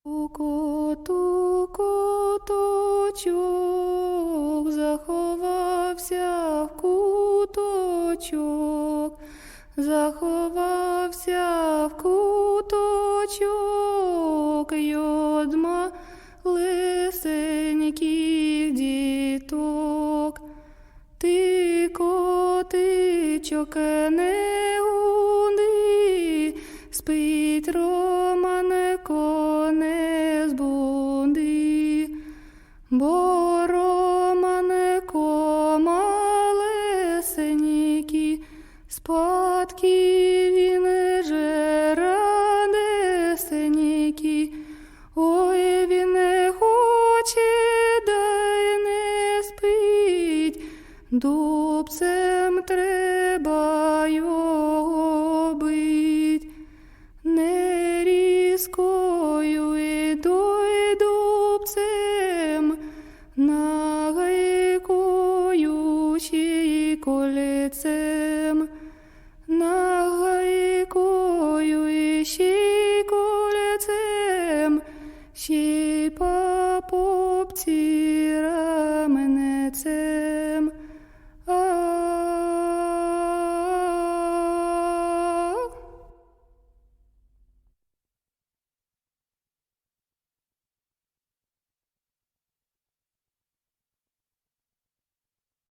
Коточок заховався в куточок, заховався в куточок, йодма лисеньких діток. Ти, котичок, не гуди, спить Романко, не збуди, бо Романко малесенький, спадки він же радесенький. Ой, він не хоче, дай не спить, дубцем треба його бить. Не різкою й дубцем, нагайкою чи колецем, нагайкою і ще колецем, ще й по попці раменецем.